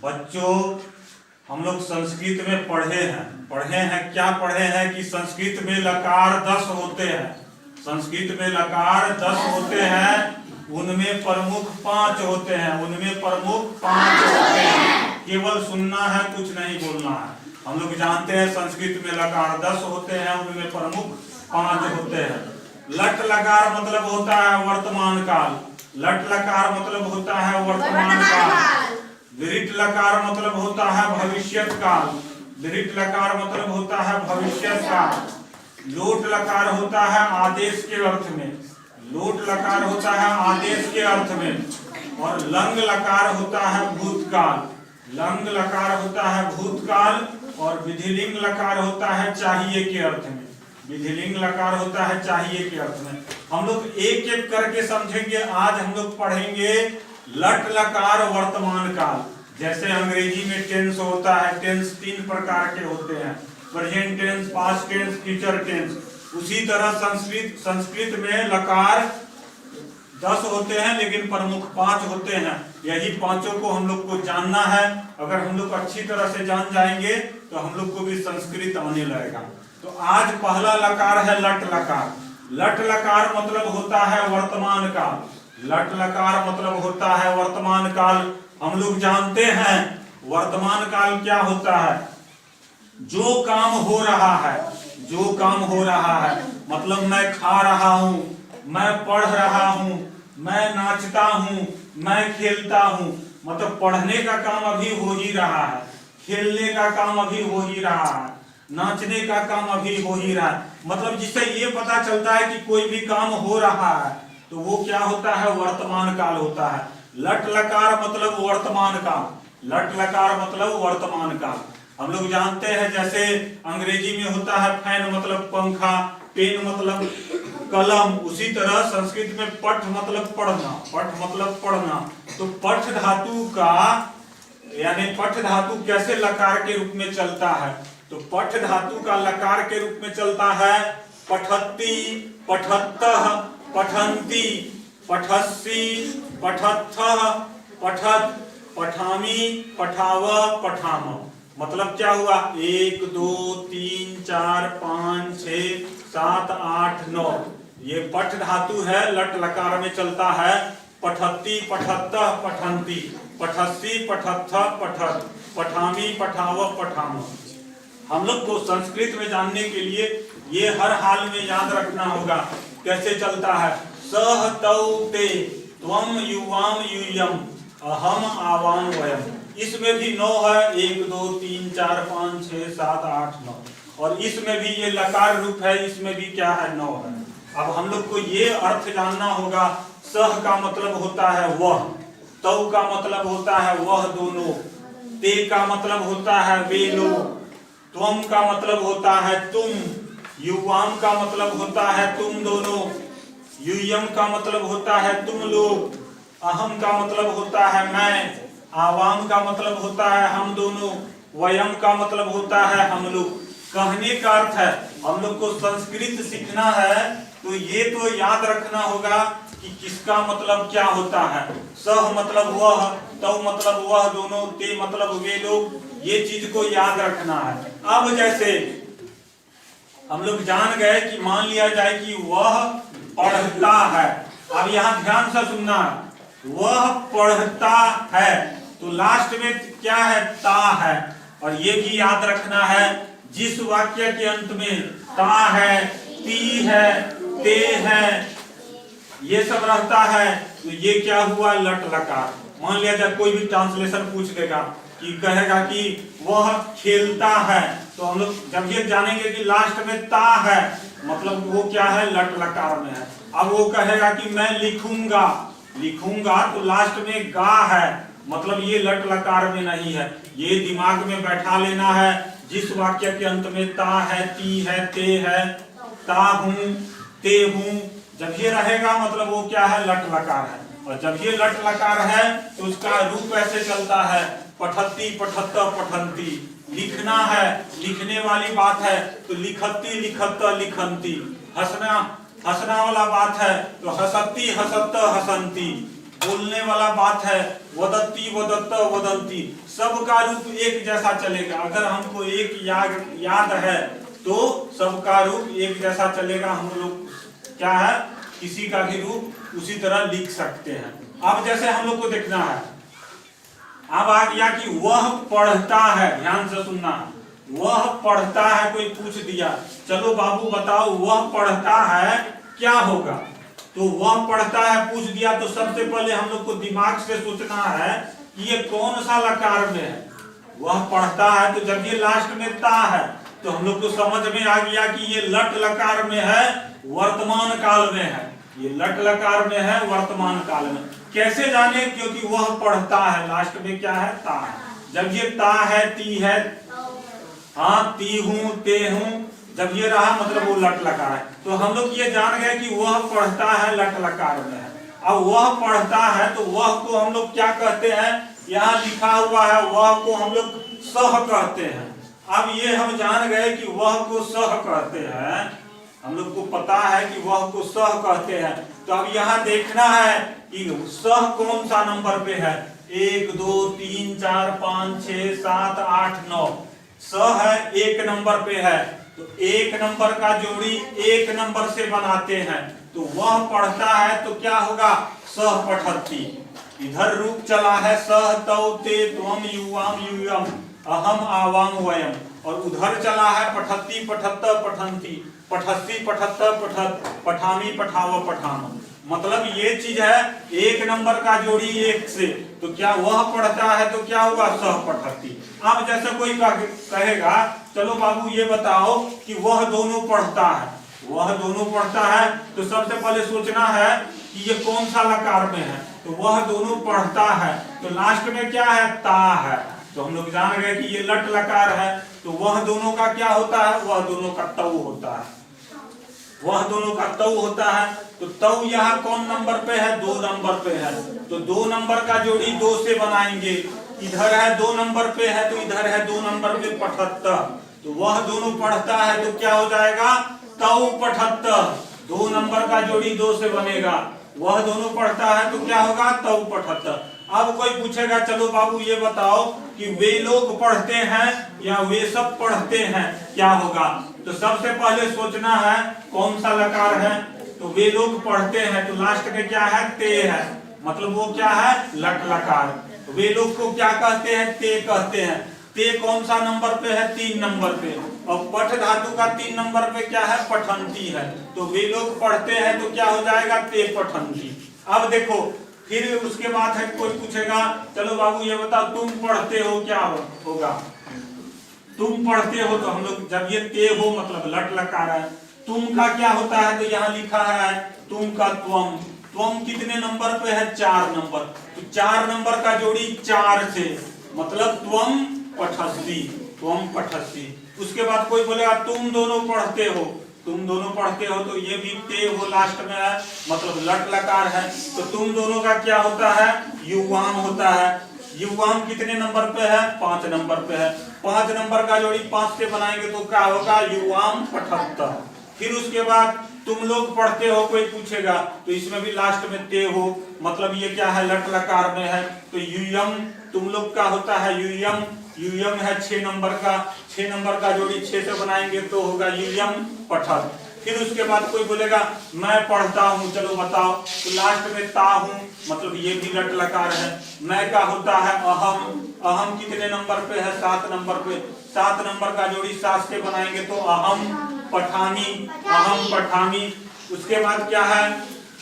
बच्चों, हम लोग संस्कृत में पढ़े हैं क्या पढ़े हैं कि संस्कृत में लकार 10 होते हैं। संस्कृत में लकार 10 होते हैं, उनमें प्रमुख 5 होते हैं। केवल सुनना है, कुछ नहीं बोलना है। हम लोग जानते हैं संस्कृत में लकार 10 होते हैं, उनमें प्रमुख 5 होते हैं। लट लकार मतलब होता है वर्तमान काल। लट लकार मतलब होता है वर्तमान काल। दृढ़ लकार मतलब होता है भविष्यत काल। दृढ़ लकार मतलब होता है भविष्यत काल। लोट लकार होता है आदेश के अर्थ में। लोट लकार होता है आदेश के अर्थ में। और लंग लकार होता है भूतकाल। लंग लकार होता है भूतकाल। और विधिलिंग लकार होता है चाहिए के अर्थ में। विधिलिंग लकार होता है चाहिए के अर्थ में। हम लोग एक एक करके समझेंगे। आज हम लोग पढ़ेंगे लट लकार वर्तमान काल। जैसे अंग्रेजी में टेंस होता है, टेंस 3 प्रकार के होते हैं, present tense, past tense, future tense. उसी तरह संस्कृत में लकार 10 होते हैं, लेकिन प्रमुख 5 होते हैं। यही पांचों को हम लोग को जानना है। अगर हम लोग अच्छी तरह से जान जाएंगे तो हम लोग को भी संस्कृत आने लगेगा। तो आज पहला लकार है लट लकार। लट लकार मतलब होता है वर्तमान काल। लट लकार मतलब होता है वर्तमान काल। हम लोग जानते हैं वर्तमान काल क्या होता है। जो काम हो रहा है, जो काम हो रहा है, मतलब मैं खा रहा हूं, मैं पढ़ रहा हूं, मैं नाचता हूं, मैं खेलता हूं, मतलब पढ़ने का काम अभी हो ही रहा है, खेलने का काम अभी हो ही रहा है, नाचने का काम अभी हो ही रहा है। मतलब जिससे ये पता चलता है कि कोई भी काम हो रहा है, तो वो क्या होता है, वर्तमान काल होता है। लट लकार मतलब वर्तमान काल। लट लकार मतलब वर्तमान काल। हम लोग जानते हैं जैसे अंग्रेजी में होता है फैन मतलब पंखा, पेन मतलब कलम, उसी तरह संस्कृत में पठ मतलब पढ़ना। पठ मतलब पढ़ना। तो पठ धातु का यानी पठ धातु कैसे लकार के रूप में चलता है, तो पठ धातु का लकार के रूप में चलता है पठत्ति, पठत्तः, पठन्ति, पठस्सी, पठत्थः, पठत्, पठामि, पठाव, पठाम। मतलब क्या हुआ, 1 2 3 4 5 6 7 8 9, ये पठ धातु है, लट लकार में चलता है। पठत्ति, पठत्तः, पठन्ति, पठस्सी, पठत्थः, पठत्, पठामि, पठाव, पठाम। हम लोग को संस्कृत में जानने के लिए ये हर हाल में याद रखना होगा। कैसे चलता है, सह तौ ते, त्वम युवाम यूयम, अहम आवाम वयम। इसमें भी 9 है, 1 2 3 4 5 6 7 8 9। और इसमें भी ये लकार रूप है, इसमें भी क्या है, 9 है। अब हम लोग को ये अर्थ जानना होगा। सह का मतलब होता है वह, तौ का मतलब होता है वह दोनों, ते का मतलब होता है वे लोग, त्वम का मतलब होता है तुम, युवाम का मतलब होता है तुम दोनों, यूयम का मतलब होता है तुम लोग, अहम का मतलब होता है मैं, आवाम का मतलब होता है हम दोनों, वयम का मतलब होता है हम लोग। कहने का अर्थ है हम लोग को संस्कृत सीखना है तो ये तो याद रखना होगा कि किसका मतलब क्या होता है। सह मतलब वह, तौ मतलब वह दोनों, ते मतलब वे लोग, ये चीज को याद रखना है। अब जैसे हम लोग जान गए कि मान लिया जाए कि वह पढ़ता है। अब यहाँ ध्यान से सुनना, वह पढ़ता है, तो लास्ट में क्या है, ता है। और ये भी याद रखना है जिस वाक्य के अंत में ता है, ती है, ते है, ये सब रहता है, तो ये क्या हुआ, लट लकार। मान लिया जाए कोई भी ट्रांसलेशन पूछ देगा कि कहेगा कि वह खेलता है, तो हम लोग जब ये जानेंगे कि लास्ट में ता है, मतलब वो क्या है, लट लकार में है। अब वो कहेगा कि मैं लिखूंगा, लिखूंगा, तो लास्ट में गा है, मतलब ये लट लकार में नहीं है। ये दिमाग में बैठा लेना है। जिस वाक्य के अंत में ता है, ती है, ते है, ता हूं, ते हूं, जब ये रहेगा मतलब वो क्या है, लट लकार है। और जब ये लट लकार है तो उसका रूप ऐसे चलता है, पठत्ति, पठत्तः, पठन्ति। लिखना है, लिखने वाली बात है तो लिखत्ति, लिखत्तः, लिखन्ति। हंसना, हंसना वाला बात है तो हसत्ति, हसत्तः, हसन्ति। बोलने वाला बात है वदत्ति, वदत्त, वदन्ति, सबका रूप एक जैसा चलेगा। अगर हमको एक याद है तो सबका रूप एक जैसा चलेगा। हम लोग क्या है, किसी का भी रूप उसी तरह लिख सकते हैं। अब जैसे हम लोग को देखना है, अब आ गया कि वह पढ़ता है, ध्यान से सुनना, वह पढ़ता है। कोई पूछ दिया, चलो बाबू बताओ वह पढ़ता है क्या होगा? तो वह पढ़ता है पूछ दिया तो सबसे पहले हम लोग को दिमाग से सोचना है कि ये कौन सा लकार में है। वह पढ़ता है तो जब ये लास्ट में ता है तो हम लोग को समझ में आ गया कि ये लट लकार में है, वर्तमान काल में है। ये लट लकार में है, वर्तमान काल में। कैसे जाने? क्योंकि वह पढ़ता है, लास्ट में क्या है, ता है। जब ये ता है, ती है, हाँ ती हूं, ते हूं, जब ये रहा मतलब वो लट लकार है। तो हम लोग ये जान गए कि वह पढ़ता है लट लकार में है। अब वह पढ़ता है तो वह को हम लोग क्या कहते हैं? यहाँ लिखा हुआ है वह को हम लोग सह कहते हैं। अब ये हम जान गए कि वह को सह कहते हैं, हम लोग को पता है कि वह को सह कहते हैं। तो अब यहाँ देखना है कि सह कौन सा नंबर पे है। 1 2 3 4 5 6 7 8 9, सह है 1 नंबर पे है। तो 1 नंबर का जोड़ी 1 नंबर से बनाते हैं। तो वह पढ़ता है तो क्या होगा? सह पठती। इधर रूप चला है सह तौ ते त्वम युवाम यूयम अहम आवाम वयम, और उधर चला है पठती पठत्त पठन्ति, पठस्सी पठत्त पठत, पठामी पठाव पठाम। मतलब ये चीज है 1 नंबर का जोड़ी 1 से, तो क्या वह पढ़ता है तो क्या होगा? सह पठती। अब जैसे कोई कहेगा चलो बाबू ये बताओ कि वह दोनों पढ़ता है, वह दोनों पढ़ता है, तो सबसे पहले सोचना है कि ये कौन सा लकार में है। तो वह दोनों पढ़ता है तो लास्ट में क्या है? ता है। तो हम लोग जान गए कि ये लट लकार है। तो वह दोनों का क्या होता है? वह दोनों का तौ होता है, वह दोनों का तौ होता है। तो तौ यहाँ कौन नंबर पे है? 2 नंबर पे है। तो 2 नंबर का जोड़ी 2 से बनाएंगे। इधर है 2 नंबर पे है तो इधर है 2 नंबर पे पठत्त, तो वह दोनों पढ़ता है तो क्या हो जाएगा? तौ पठत्त। 2 नंबर का जोड़ी 2 से बनेगा, वह दोनों पढ़ता है तो क्या होगा? तौ पठत्त। अब कोई पूछेगा चलो बाबू ये बताओ कि वे लोग पढ़ते हैं या वे सब पढ़ते हैं, क्या होगा? तो सबसे पहले सोचना है कौन सा लकार है। तो वे लोग पढ़ते हैं तो लास्ट में क्या है? ते है, मतलब वो क्या है? लट लकार। तो वे लोग को क्या कहते हैं? ते कहते हैं। ते कौन सा नंबर पे है? 3 नंबर पे। और पठ धातु का 3 नंबर पे क्या है? पठंती है। तो वे लोग पढ़ते हैं तो क्या हो जाएगा? ते पठंती। अब देखो फिर उसके बाद है कोई पूछेगा चलो बाबू ये बताओ तुम पढ़ते हो, क्या होगा? तुम पढ़ते हो तो हम लोग जब ये ते हो मतलब लट लकार है। तुम का क्या होता है? तो यहाँ लिखा है तुम का त्वम। त्वम कितने नंबर पे है? 4 नंबर। तो 4 नंबर का जोड़ी 4 से, मतलब त्वम पठस्सी, त्वम पठस्सी। उसके बाद कोई बोलेगा तुम दोनों पढ़ते हो, तुम दोनों पढ़ते हो, तो ये भी ते हो लास्ट में है, मतलब लट लकार है। तो तुम दोनों का क्या होता है? युवाम होता है। युवाम कितने नंबर पे है? 5 नंबर पे है। 5 नंबर का जोड़ी 5 से बनाएंगे तो क्या होगा? युवाम पठत्त। फिर उसके बाद तुम लोग पढ़ते हो कोई पूछेगा तो इसमें भी लास्ट में ते हो, मतलब ये क्या है? लट लकार में है। तो यूयम तुम लोग का होता है यूयम। यूयम है 6 नंबर का, 6 नंबर का जोड़ी 6 से बनाएंगे तो होगा यूयम पठत। फिर उसके बाद कोई बोलेगा मैं पढ़ता हूँ, चलो बताओ, तो लास्ट में ता हूँ, मतलब ये भी लट लकार है। मैं का होता है अहम। अहम कितने नंबर पे है? 7 नंबर पे। 7 नंबर का जोड़ी 7 से बनाएंगे तो अहम पठानी, अहम पठानी। उसके बाद क्या है?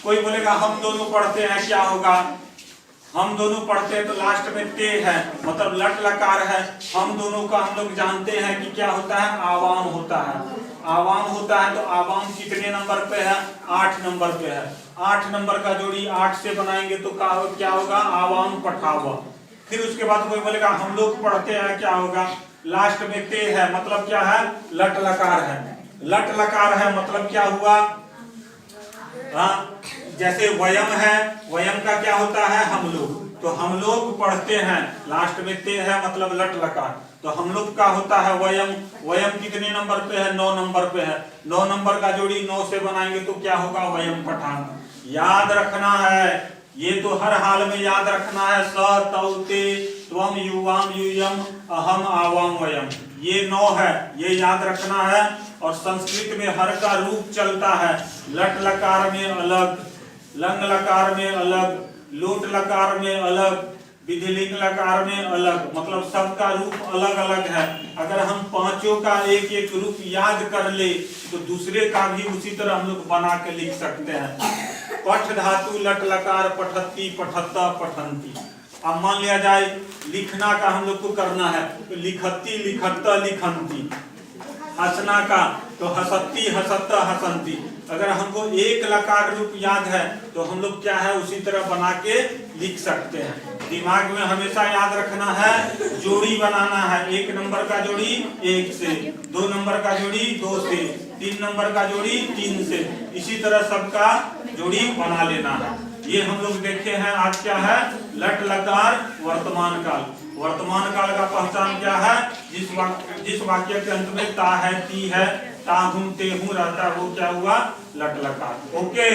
कोई बोलेगा हम दोनों पढ़ते हैं, क्या होगा? हम दोनों पढ़ते हैं तो लास्ट में ते है, मतलब लट लकार है। हम दोनों का हम लोग जानते हैं कि क्या होता है? आवाम होता है। आवाम होता है तो आवाम कितने नंबर पे है? 8 नंबर पे है। 8 नंबर का जोड़ी 8 से बनाएंगे तो क्या होगा? आवाम पठावा। फिर उसके बाद कोई बोलेगा हम लोग पढ़ते हैं, क्या होगा? लास्ट में ते है, मतलब क्या है? लट लकार है। लट लकार है मतलब क्या हुआ? हाँ, जैसे वयम है, वयम का क्या होता है? हम लोग। तो हम लोग पढ़ते हैं, लास्ट में ते है मतलब लट लकार। तो हम लोग का होता है वयम। वयम कितने नंबर पे है? 9 नंबर पे है। 9 नंबर का जोड़ी 9 से बनाएंगे तो क्या होगा? वयम पठान। याद रखना है ये तो हर हाल में याद रखना है। स तौ ते त्वम युवाम यूयम अहम आवाम वयम, ये 9 है, ये याद रखना है। और संस्कृत में हर का रूप चलता है। लट लकार में अलग, लंग लकार में अलग, लोट लकार में अलग, विधिलिंग लकार में अलग, मतलब सबका रूप अलग अलग है। अगर हम पांचों का एक एक रूप याद कर ले तो दूसरे का भी उसी तरह हम लोग बना के लिख सकते हैं। पठ धातु लट लकार पठती पठत्ता पठंती। अब मान लिया जाए लिखना का हम लोग को करना है तो लिखती लिखत्ता लिखंती। हंसना का तो हंसती हंसत्ता हंसंती। अगर हमको एक लकार रूप याद है तो हम लोग क्या है उसी तरह बना के लिख सकते हैं। दिमाग में हमेशा याद रखना है, जोड़ी बनाना है। 1 नंबर का जोड़ी 1 से, 2 नंबर का जोड़ी 2 से, 3 नंबर का जोड़ी 3 से, इसी तरह सबका जोड़ी बना लेना है। ये हम लोग देखे हैं। आज क्या है? लट लकार वर्तमान काल। वर्तमान काल का पहचान क्या है? जिस वाक्य के अंत में ता है, ती है, ता हूं ते हूं रहता है, वो क्या हुआ? लट लकार। ओके।